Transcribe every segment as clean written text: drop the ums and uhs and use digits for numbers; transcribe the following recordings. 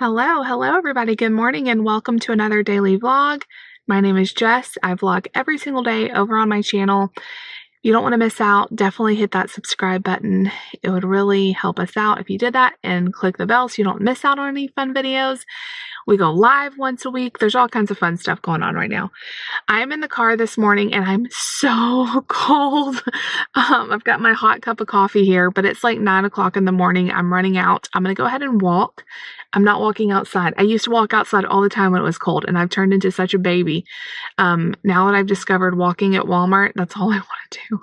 Hello everybody. Good morning and welcome to another daily vlog. My name is Jess. I vlog every single day over on my channel. If you don't want to miss out, definitely hit that subscribe button. It would really help us out if you did that, and click the bell so you don't miss out on any fun videos. We go live once a week. There's all kinds of fun stuff going on right now. I'm in the car this morning and I'm so cold. I've got my hot cup of coffee here, but it's like 9 o'clock in the morning. I'm running out. I'm going to go ahead and walk. I'm not walking outside. I used to walk outside all the time when it was cold, and I've turned into such a baby. Now that I've discovered walking at Walmart, that's all I want to do.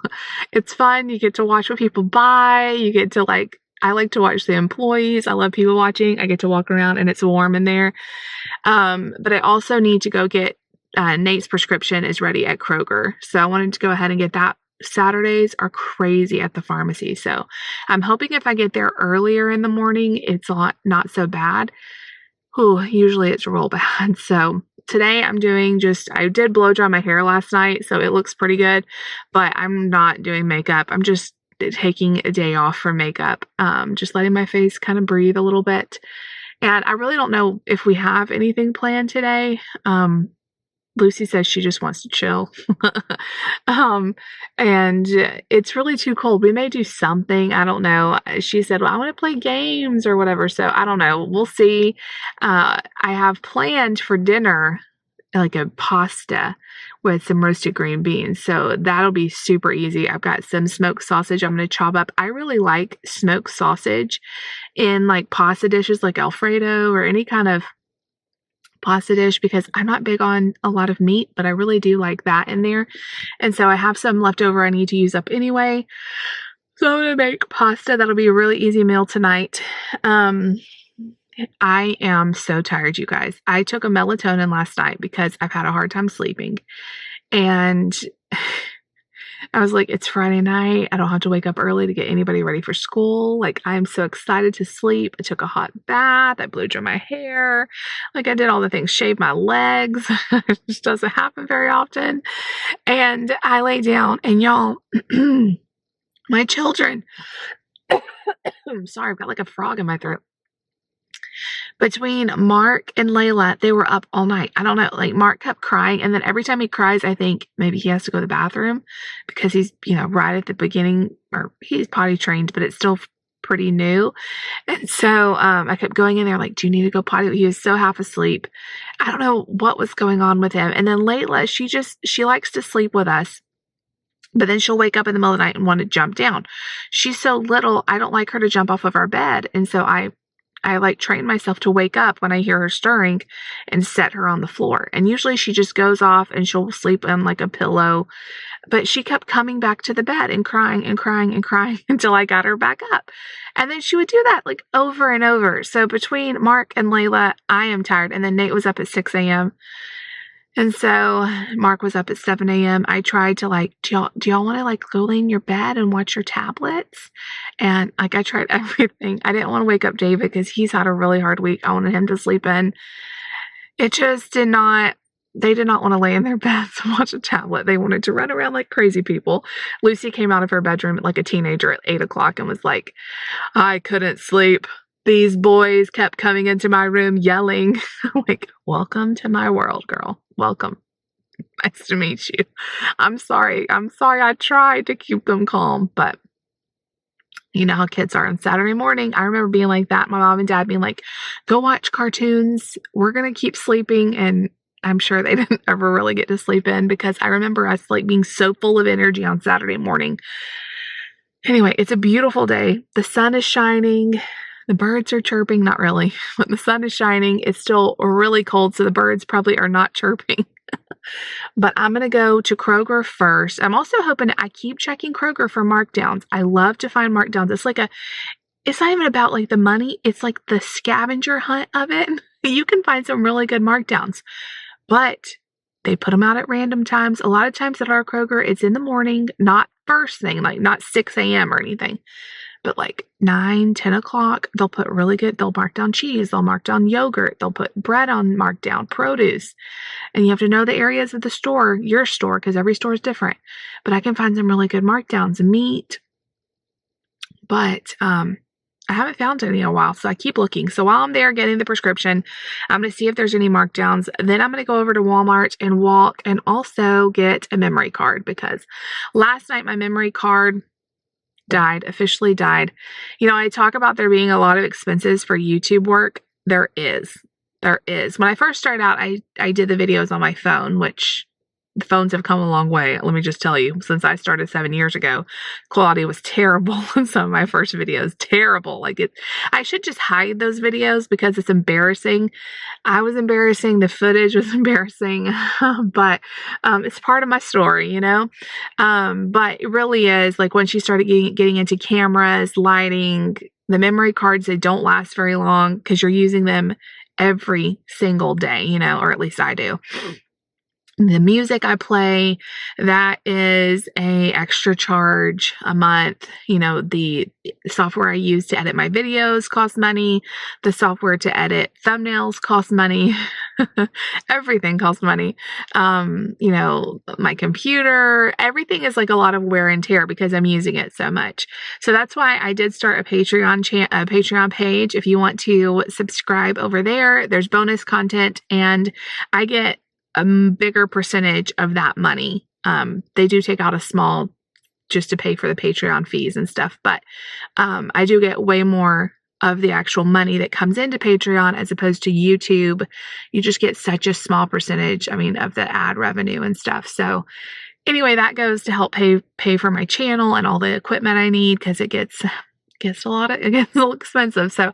It's fun. You get to watch what people buy. You get to I like to watch the employees. I love people watching. I get to walk around and it's warm in there. But I also need to go get Nate's prescription is ready at Kroger. So I wanted to go ahead and get that. Saturdays are crazy at the pharmacy. So I'm hoping if I get there earlier in the morning, it's not so bad. Usually it's real bad. So today I'm doing I did blow dry my hair last night, so it looks pretty good, but I'm not doing makeup. I'm just taking a day off from makeup, just letting my face kind of breathe a little bit. And I really don't know if we have anything planned today. Lucy says she just wants to chill. And it's really too cold. We may do something. I don't know. She said, well, I want to play games or whatever. So I don't know. We'll see. I have planned for dinner like a pasta with some roasted green beans. So that'll be super easy. I've got some smoked sausage I'm going to chop up. I really like smoked sausage in like pasta dishes like Alfredo or any kind of pasta dish, because I'm not big on a lot of meat, but I really do like that in there. And so I have some left over I need to use up anyway. So I'm going to make pasta. That'll be a really easy meal tonight. I am so tired, you guys. I took a melatonin last night because I've had a hard time sleeping. And I was like, it's Friday night. I don't have to wake up early to get anybody ready for school. Like, I'm so excited to sleep. I took a hot bath. I blew dry my hair. Like, I did all the things, shaved my legs. It just doesn't happen very often. And I lay down, and y'all, my children, I'm sorry, I've got like a frog in my throat. Between Mark and Layla, they were up all night. I don't know, like Mark kept crying, and then every time he cries, I think maybe he has to go to the bathroom because he's, right at the beginning, or he's potty trained, but it's still pretty new. And so I kept going in there like, do you need to go potty? He was so half asleep. I don't know what was going on with him. And then Layla, she likes to sleep with us, but then she'll wake up in the middle of the night and want to jump down. She's so little, I don't like her to jump off of our bed. And so I like train myself to wake up when I hear her stirring and set her on the floor. And usually she just goes off and she'll sleep on like a pillow. But she kept coming back to the bed and crying and crying and crying until I got her back up. And then she would do that like over and over. So between Mark and Layla, I am tired. And then Nate was up at 6 a.m. And so Mark was up at 7 a.m. I tried to do y'all want to like go lay in your bed and watch your tablets? And like, I tried everything. I didn't want to wake up David because he's had a really hard week. I wanted him to sleep in. It just they did not want to lay in their beds and watch a tablet. They wanted to run around like crazy people. Lucy came out of her bedroom like a teenager at 8 o'clock and was like, I couldn't sleep. These boys kept coming into my room yelling. Like, welcome to my world, girl. Welcome. Nice to meet you. I'm sorry. I tried to keep them calm, but you know how kids are on Saturday morning. I remember being like that. My mom and dad being like, go watch cartoons. We're going to keep sleeping. And I'm sure they didn't ever really get to sleep in because I remember us like being so full of energy on Saturday morning. Anyway, it's a beautiful day. The sun is shining. The birds are chirping. Not really, but the sun is shining. It's still really cold, so the birds probably are not chirping. But I'm going to go to Kroger first. I'm also hoping I keep checking Kroger for markdowns. I love to find markdowns. It's not even about like the money. It's like the scavenger hunt of it. You can find some really good markdowns, but they put them out at random times. A lot of times at our Kroger, it's in the morning, not first thing, like not 6 a.m. or anything. But like 9, 10 o'clock, they'll put really good, they'll mark down cheese, they'll mark down yogurt, they'll put bread on markdown, produce. And you have to know the areas of the store, your store, because every store is different. But I can find some really good markdowns, meat. But I haven't found any in a while, so I keep looking. So while I'm there getting the prescription, I'm going to see if there's any markdowns. Then I'm going to go over to Walmart and walk and also get a memory card, because last night my memory card died, officially died. You know, I talk about there being a lot of expenses for YouTube work. There is. There is. When I first started out, I did the videos on my phone, which the phones have come a long way. Let me just tell you, since I started 7 years ago, quality was terrible in some of my first videos. Terrible. Like I should just hide those videos because it's embarrassing. I was embarrassing. The footage was embarrassing, but it's part of my story, you know? But it really is, like, once you started getting into cameras, lighting, the memory cards, they don't last very long because you're using them every single day, you know, or at least I do. The music I play, that is a extra charge a month. You know, the software I use to edit my videos costs money. The software to edit thumbnails costs money. Everything costs money. You know, my computer, everything is like a lot of wear and tear because I'm using it so much. So that's why I did start a Patreon page. If you want to subscribe over there, there's bonus content, and I get a bigger percentage of that money. They do take out a small just to pay for the Patreon fees and stuff, but I do get way more of the actual money that comes into Patreon as opposed to YouTube. You just get such a small percentage, I mean, of the ad revenue and stuff. So anyway, that goes to help pay for my channel and all the equipment I need, because it gets a little expensive. So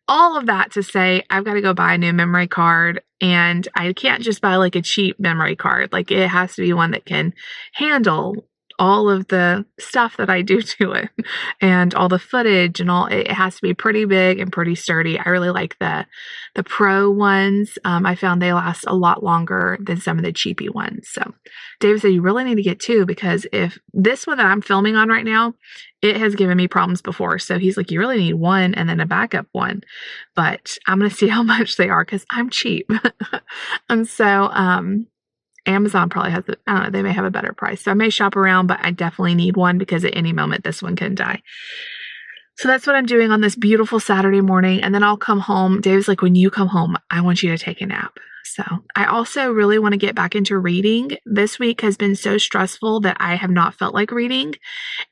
all of that to say, I've got to go buy a new memory card, and I can't just buy like a cheap memory card. Like, it has to be one that can handle all of the stuff that I do to it and all the footage and all. It has to be pretty big and pretty sturdy. I really like the pro ones. I found they last a lot longer than some of the cheapy ones. So David said, you really need to get two, because if this one that I'm filming on right now, it has given me problems before. So he's like, you really need one and then a backup one. But I'm going to see how much they are, because I'm cheap. And so Amazon probably has, I don't know, they may have a better price. So I may shop around, but I definitely need one, because at any moment this one can die. So that's what I'm doing on this beautiful Saturday morning. And then I'll come home. Dave's like, when you come home, I want you to take a nap. So I also really want to get back into reading. This week has been so stressful that I have not felt like reading,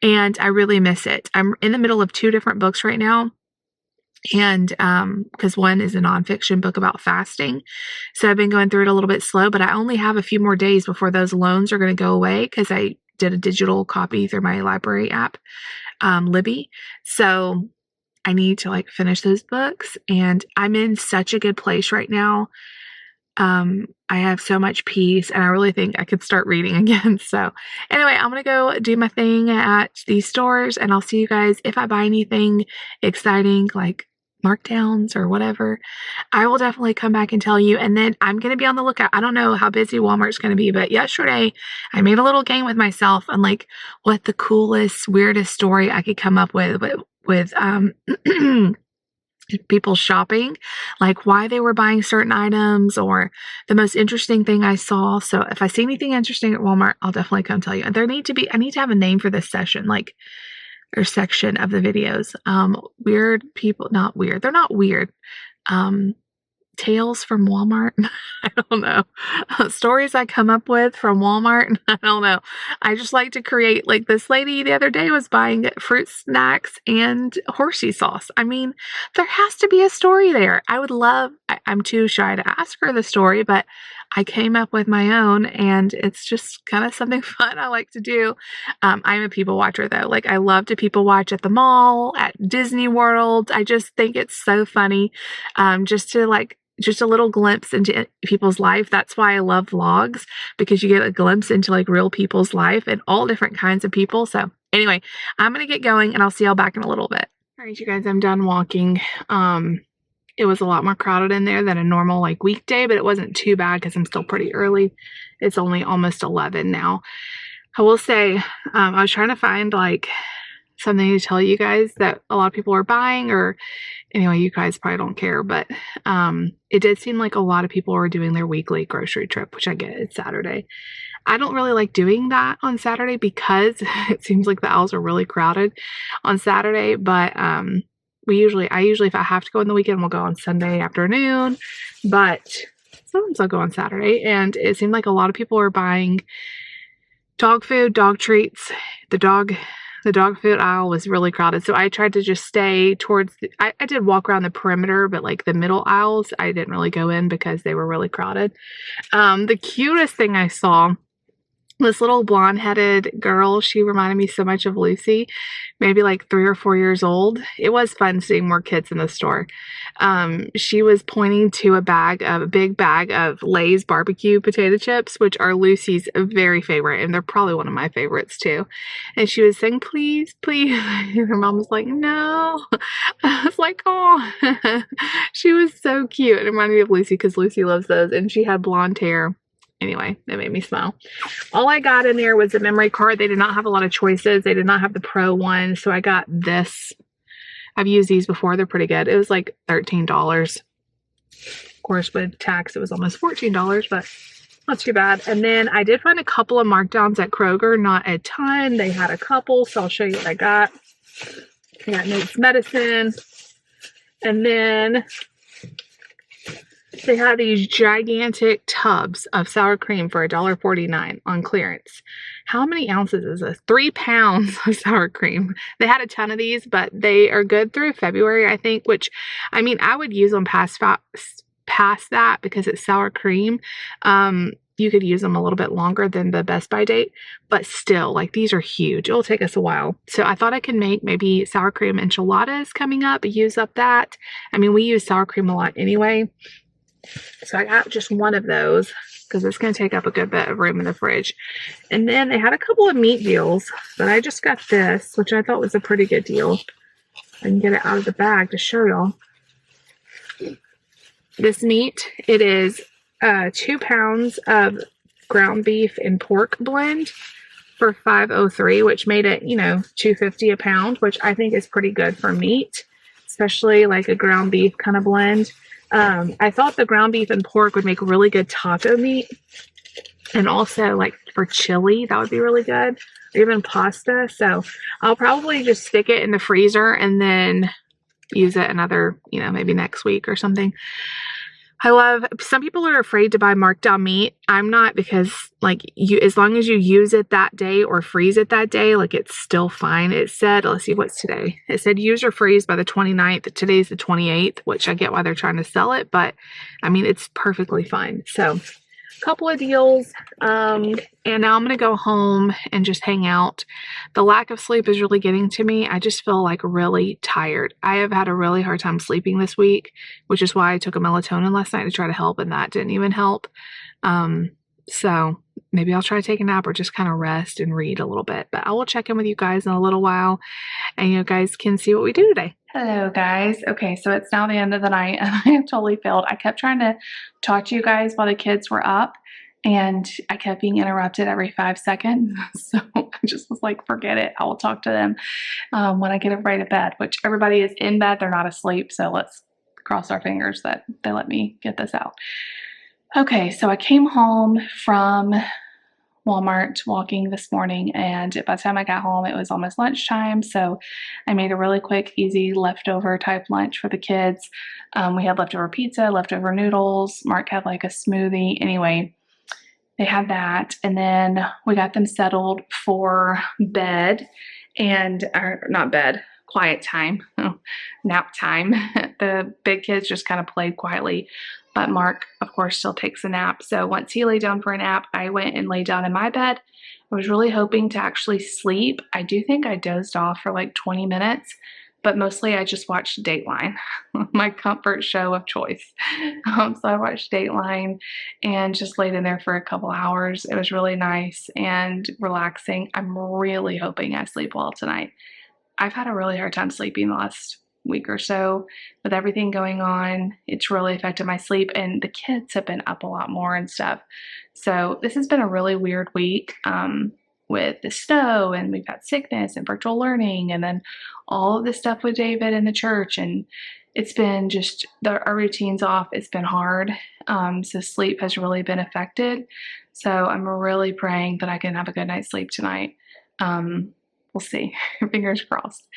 and I really miss it. I'm in the middle of 2 different books right now. And because one is a nonfiction book about fasting. So I've been going through it a little bit slow, but I only have a few more days before those loans are going to go away, because I did a digital copy through my library app, Libby. So I need to like finish those books, and I'm in such a good place right now. I have so much peace, and I really think I could start reading again. So anyway, I'm going to go do my thing at these stores, and I'll see you guys if I buy anything exciting, like markdowns or whatever. I will definitely come back and tell you. And then I'm going to be on the lookout. I don't know how busy Walmart's going to be, but yesterday I made a little game with myself on like what the coolest, weirdest story I could come up with people shopping, like why they were buying certain items or the most interesting thing I saw. So if I see anything interesting at Walmart, I'll definitely come tell you. And I need to have a name for this session, like, or section of the videos. Weird people, not weird. They're not weird. Tales from Walmart. I don't know. Stories I come up with from Walmart. I don't know. I just like to create, like this lady the other day was buying fruit snacks and horsey sauce. I mean, there has to be a story there. I'm too shy to ask her the story, but I came up with my own, and it's just kind of something fun I like to do. I'm a people watcher though. Like, I love to people watch at the mall, at Disney World. I just think it's so funny. Just a little glimpse into people's life. That's why I love vlogs, because you get a glimpse into like real people's life and all different kinds of people. So anyway, I'm going to get going, and I'll see y'all back in a little bit. All right, you guys, I'm done walking. It was a lot more crowded in there than a normal like weekday, but it wasn't too bad because I'm still pretty early. It's only almost 11 now. I will say, I was trying to find like something to tell you guys that a lot of people are buying, or anyway, you guys probably don't care, but it did seem like a lot of people were doing their weekly grocery trip, which I get, it's Saturday. I don't really like doing that on Saturday because it seems like the aisles are really crowded on Saturday, but I usually, if I have to go on the weekend, we'll go on Sunday afternoon, but sometimes I'll go on Saturday. And it seemed like a lot of people are buying dog food, dog treats. The dog food aisle was really crowded. So I tried to just stay towards I did walk around the perimeter, but like the middle aisles, I didn't really go in because they were really crowded. The cutest thing I saw, this little blonde-headed girl, she reminded me so much of Lucy, maybe like 3 or 4 years old. It was fun seeing more kids in the store. She was pointing to a big bag of Lay's barbecue potato chips, which are Lucy's very favorite, and they're probably one of my favorites too. And she was saying, please, please. Her mom was like, no. I was like, oh. She was so cute. It reminded me of Lucy because Lucy loves those, and she had blonde hair. Anyway, that made me smile. All I got in there was a memory card. They did not have a lot of choices. They did not have the Pro one, so I got this. I've used these before. They're pretty good. It was like $13. Of course, with tax, it was almost $14, but not too bad. And then I did find a couple of markdowns at Kroger. Not a ton. They had a couple, so I'll show you what I got. I got Nate's Medicine. And then they had these gigantic tubs of sour cream for $1.49 on clearance. How many ounces is this? 3 pounds of sour cream. They had a ton of these, but they are good through February, I think, which, I mean, I would use them past that because it's sour cream. You could use them a little bit longer than the Best By date, but still, like, these are huge. It'll take us a while. So I thought I could make maybe sour cream enchiladas coming up, use up that. I mean, we use sour cream a lot anyway. So I got just one of those because it's going to take up a good bit of room in the fridge. And then they had a couple of meat deals, but I just got this, which I thought was a pretty good deal. I can get it out of the bag to show y'all. This meat, it is 2 pounds of ground beef and pork blend for $5.03, which made it, $2.50 a pound, which I think is pretty good for meat, especially like a ground beef kind of blend. I thought the ground beef and pork would make really good taco meat, and also like for chili, that would be really good, or even pasta. So I'll probably just stick it in the freezer and then use it another, maybe next week or something. Some people are afraid to buy markdown meat. I'm not, because as long as you use it that day or freeze it that day, it's still fine. It said, let's see, what's today? It said use or freeze by the 29th. Today's the 28th, which I get why they're trying to sell it, but I mean, it's perfectly fine. So a couple of deals. And now I'm going to go home and just hang out. The lack of sleep is really getting to me. I just feel really tired. I have had a really hard time sleeping this week, which is why I took a melatonin last night to try to help, and that didn't even help. So maybe I'll try to take a nap or just kind of rest and read a little bit, but I will check in with you guys in a little while, and you guys can see what we do today. Hello guys. Okay, so it's now the end of the night and I have totally failed. I kept trying to talk to you guys while the kids were up, and I kept being interrupted every 5 seconds. So I just was like, forget it. I will talk to them when I get right to bed, which everybody is in bed. They're not asleep. So let's cross our fingers that they let me get this out. Okay, so I came home from Walmart walking this morning, and by the time I got home it was almost lunchtime, so I made a really quick, easy leftover type lunch for the kids. We had leftover pizza, leftover noodles. Mark had like a smoothie. Anyway, they had that, and then we got them settled for bed, quiet time, nap time. The big kids just kind of played quietly, but Mark, of course, still takes a nap. So once he lay down for a nap, I went and lay down in my bed. I was really hoping to actually sleep. I do think I dozed off for like 20 minutes, but mostly I just watched Dateline, my comfort show of choice. So I watched Dateline and just laid in there for a couple hours. It was really nice and relaxing. I'm really hoping I sleep well tonight. I've had a really hard time sleeping the last week or so with everything going on. It's really affected my sleep, and the kids have been up a lot more and stuff. So this has been a really weird week with the snow, and we've got sickness and virtual learning, and then all of this stuff with David and the church, and it's been just our routine's off. It's been hard. So sleep has really been affected. So I'm really praying that I can have a good night's sleep tonight. we'll see. Fingers crossed.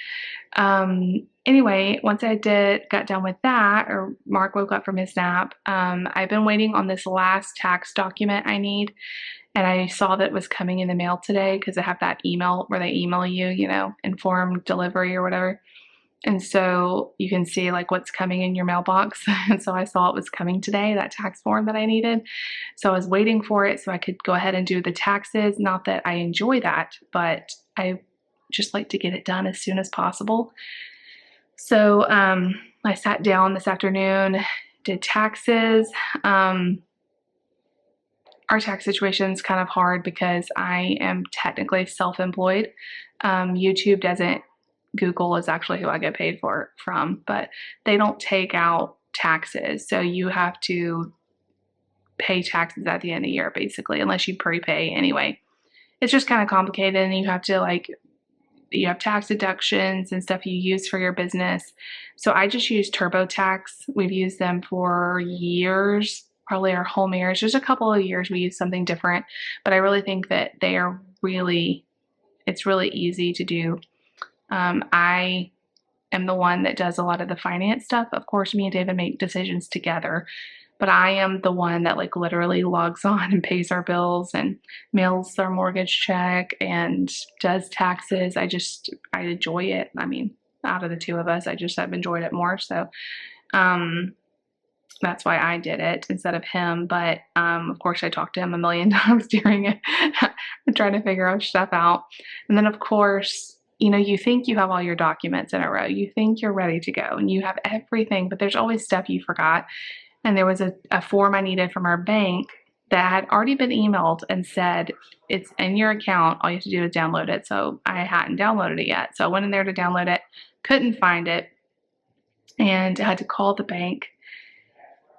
Anyway, once I got done with that, or Mark woke up from his nap, I've been waiting on this last tax document I need. And I saw that it was coming in the mail today because I have that email where they email you, you know, informed delivery or whatever. And so you can see like what's coming in your mailbox. And so I saw it was coming today, that tax form that I needed. So I was waiting for it so I could go ahead and do the taxes. Not that I enjoy that, but I just like to get it done as soon as possible. So I sat down this afternoon, did taxes. Our tax situation is kind of hard because I am technically self-employed. YouTube doesn't, Google is actually who I get paid from, but they don't take out taxes. So you have to pay taxes at the end of the year, basically, unless you prepay anyway. It's just kind of complicated, and you have to you have tax deductions and stuff you use for your business. So I just use TurboTax. We've used them for years, probably our whole marriage. There's a couple of years we use something different, but I really think that they are it's really easy to do. I am the one that does a lot of the finance stuff. Of course, me and David make decisions together, but I am the one that like literally logs on and pays our bills and mails our mortgage check and does taxes. I enjoy it. I mean, out of the two of us, I've enjoyed it more. So, that's why I did it instead of him. But, of course I talked to him a million times during it, trying to figure stuff out. And then of course, you know, you think you have all your documents in a row. You think you're ready to go and you have everything, but there's always stuff you forgot. And there was a form I needed from our bank that had already been emailed and said, it's in your account. All you have to do is download it. So I hadn't downloaded it yet. So I went in there to download it, couldn't find it, and I had to call the bank.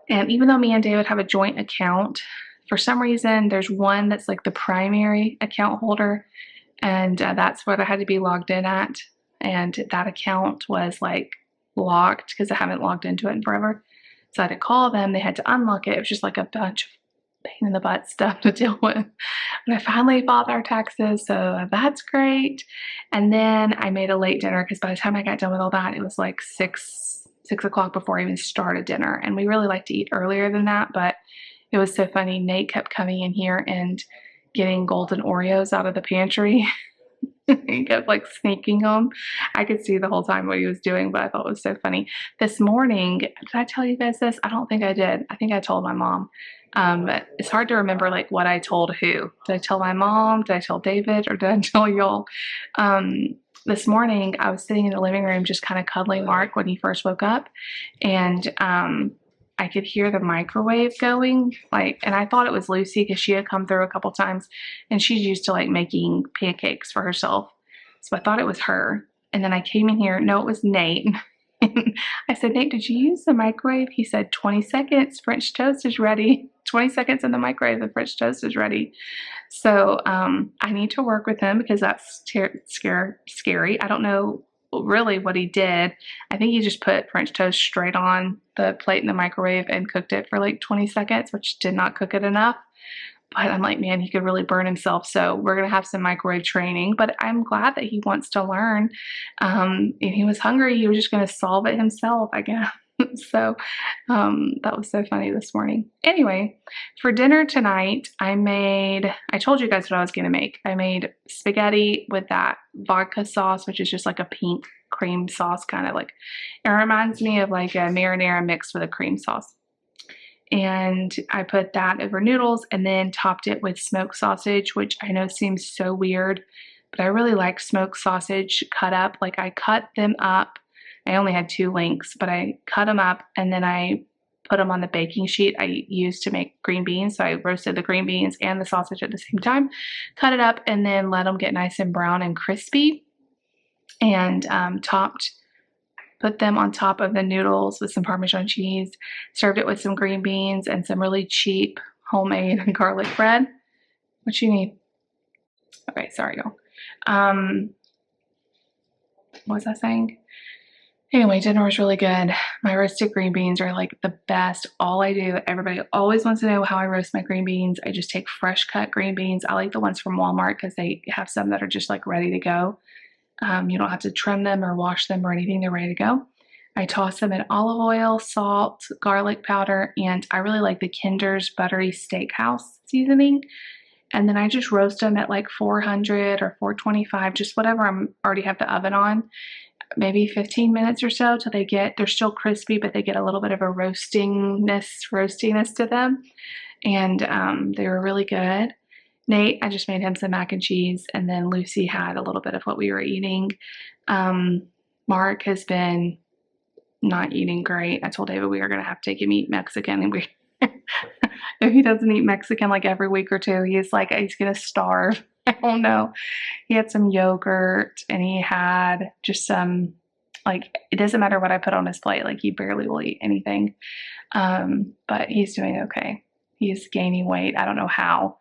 And even though me and David have a joint account, for some reason, there's one that's like the primary account holder. And that's what I had to be logged in at. And that account was like locked because I haven't logged into it in forever. So I had to call them. They had to unlock it. It was just like a bunch of pain in the butt stuff to deal with. But I finally filed our taxes, so that's great. And then I made a late dinner because by the time I got done with all that, it was like 6 o'clock before I even started dinner. And we really like to eat earlier than that, but it was so funny. Nate kept coming in here and getting golden Oreos out of the pantry. He kept like sneaking them. I could see the whole time what he was doing, but I thought it was so funny. This morning, did I tell you guys this? I don't think I did. I think I told my mom. But it's hard to remember like what I told who. Did I tell my mom? Did I tell David? Or did I tell y'all? This morning, I was sitting in the living room just kind of cuddling Mark when he first woke up. And I could hear the microwave going, and I thought it was Lucy because she had come through a couple times and she's used to like making pancakes for herself. So I thought it was her. And then I came in here. No, it was Nate. I said, Nate, did you use the microwave? He said, 20 seconds, French toast is ready. 20 seconds in the microwave, the French toast is ready. So I need to work with him because that's scary. I don't know really what he did. I think he just put French toast straight on the plate in the microwave and cooked it for like 20 seconds, which did not cook it enough. But I'm like, man, he could really burn himself. So we're going to have some microwave training, but I'm glad that he wants to learn. And he was hungry. He was just going to solve it himself, I guess. So that was so funny this morning. Anyway, for dinner tonight, I told you guys what I was going to make. I made spaghetti with that vodka sauce, which is just like a pink cream sauce, kind of like, it reminds me of like a marinara mixed with a cream sauce. And I put that over noodles and then topped it with smoked sausage, which I know seems so weird, but I really like smoked sausage cut up. Like I cut them up. I only had 2 links, but I cut them up and then I put them on the baking sheet I used to make green beans. So I roasted the green beans and the sausage at the same time, cut it up, and then let them get nice and brown and crispy, and put them on top of the noodles with some Parmesan cheese, served it with some green beans and some really cheap homemade garlic bread. What you need? Okay, sorry, y'all. What was I saying? Anyway, dinner was really good. My roasted green beans are like the best. Everybody always wants to know how I roast my green beans. I just take fresh cut green beans. I like the ones from Walmart because they have some that are just like ready to go. You don't have to trim them or wash them or anything. They're ready to go. I toss them in olive oil, salt, garlic powder, and I really like the Kinder's Buttery Steakhouse seasoning. And then I just roast them at like 400 or 425, just whatever I'm already have the oven on, maybe 15 minutes or so till they're still crispy, but they get a little bit of a roastiness to them. And they were really good. Nate, I just made him some mac and cheese, and then Lucy had a little bit of what we were eating. Mark has been not eating great. I told David we were going to have to take him eat Mexican, and if he doesn't eat Mexican like every week or two, he's going to starve. I don't know. He had some yogurt, and he had just some, it doesn't matter what I put on his plate. He barely will eat anything. But he's doing okay. He's gaining weight. I don't know how.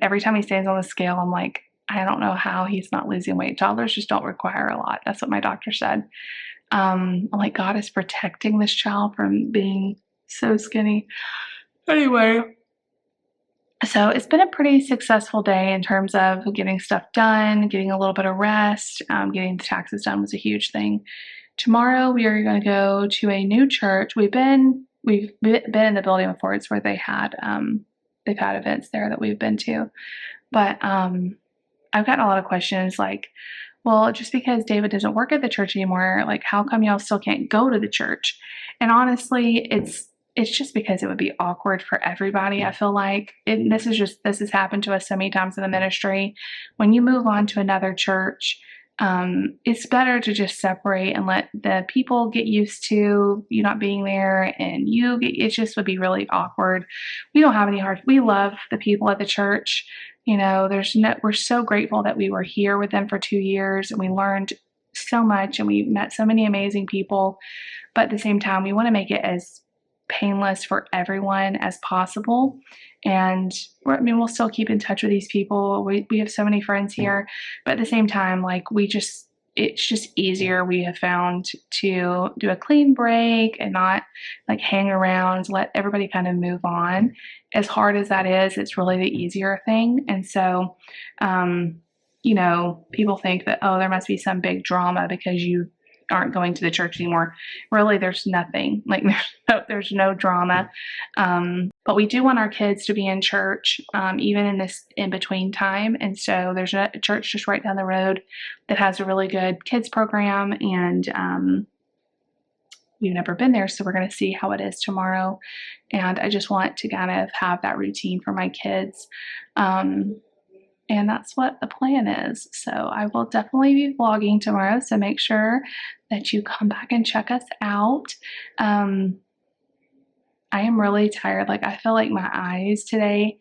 Every time he stands on the scale, I'm like, I don't know how he's not losing weight. Toddlers just don't require a lot. That's what my doctor said. I'm like, God is protecting this child from being so skinny. Anyway, so it's been a pretty successful day in terms of getting stuff done, getting a little bit of rest. Getting the taxes done was a huge thing. Tomorrow we are going to go to a new church. We've been in the building before. It's where they've had events there that we've been to. But I've gotten a lot of questions like, well, just because David doesn't work at the church anymore, how come y'all still can't go to the church? And honestly, it's just because it would be awkward for everybody. I feel like this has happened to us so many times in the ministry. When you move on to another church, it's better to just separate and let the people get used to you not being there, and it just would be really awkward. We don't have we love the people at the church. We're so grateful that we were here with them for 2 years, and we learned so much, and we met so many amazing people. But at the same time, we want to make it as painless for everyone as possible. And we'll still keep in touch with these people. We have so many friends here, but at the same time, it's just easier, we have found, to do a clean break and not hang around, let everybody kind of move on. As hard as that is, it's really the easier thing. And so, people think that, oh, there must be some big drama because you aren't going to the church anymore. Really, there's nothing. There's no drama. But we do want our kids to be in church, even in this in-between time. And so there's a church just right down the road that has a really good kids program, and we've never been there, so we're going to see how it is tomorrow. And I just want to kind of have that routine for my kids. And that's what the plan is. So I will definitely be vlogging tomorrow. So make sure that you come back and check us out. I am really tired. I feel like my eyes today,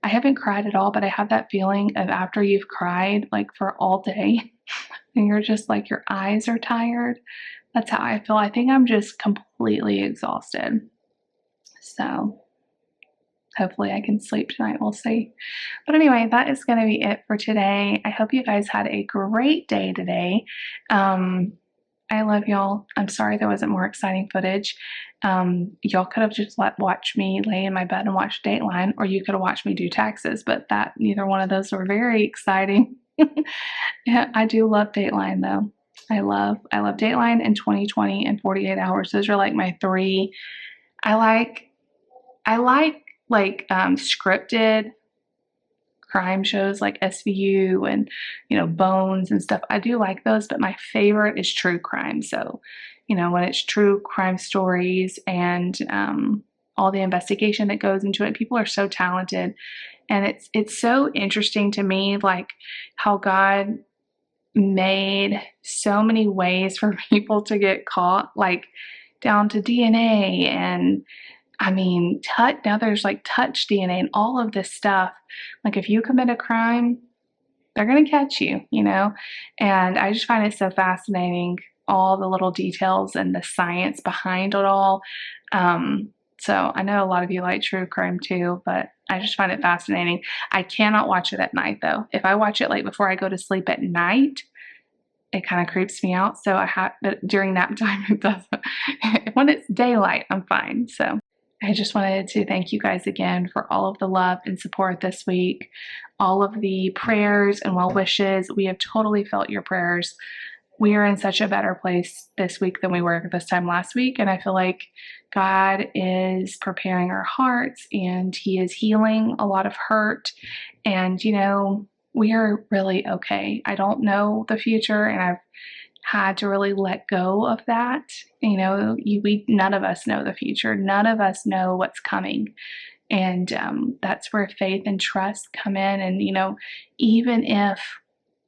I haven't cried at all, but I have that feeling of after you've cried for all day and you're just your eyes are tired. That's how I feel. I think I'm just completely exhausted. So hopefully I can sleep tonight. We'll see. But anyway, that is going to be it for today. I hope you guys had a great day today. I love y'all. I'm sorry there wasn't more exciting footage. Y'all could have just watched me lay in my bed and watch Dateline, or you could have watched me do taxes, but neither one of those were very exciting. Yeah, I do love Dateline though. I love Dateline and 2020 and 48 Hours. Those are my three. I like scripted crime shows like SVU and Bones and stuff. I do like those, but my favorite is true crime. So when it's true crime stories and all the investigation that goes into it, people are so talented, and it's so interesting to me how God made so many ways for people to get caught, down to DNA, and now there's touch DNA and all of this stuff. If you commit a crime, they're going to catch you, and I just find it so fascinating, all the little details and the science behind it all. So I know a lot of you like true crime too, but I just find it fascinating. I cannot watch it at night though. If I watch it before I go to sleep at night, it kind of creeps me out. So but during nap time, it doesn't. When it's daylight, I'm fine. So I just wanted to thank you guys again for all of the love and support this week, all of the prayers and well wishes. We have totally felt your prayers. We are in such a better place this week than we were this time last week. And I feel like God is preparing our hearts and He is healing a lot of hurt. And, we are really okay. I don't know the future, and I've had to really let go of that. None of us know the future. None of us know what's coming. And that's where faith and trust come in. And, even if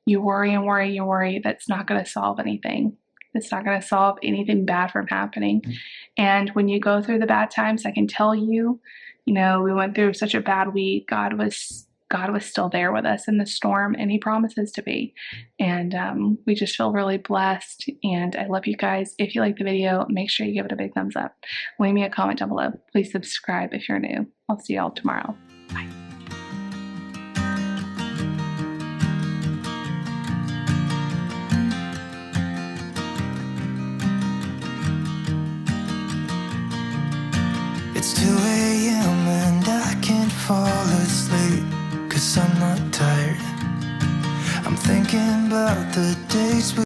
you worry and worry and worry, that's not going to solve anything. It's not going to solve anything bad from happening. And when you go through the bad times, I can tell you, we went through such a bad week. God was still there with us in the storm, and He promises to be. And we just feel really blessed. And I love you guys. If you like the video, make sure you give it a big thumbs up. Leave me a comment down below. Please subscribe if you're new. I'll see y'all tomorrow. Bye. It's 2 a.m. and I can't fall asleep, 'cause I'm not tired. I'm thinking about the days we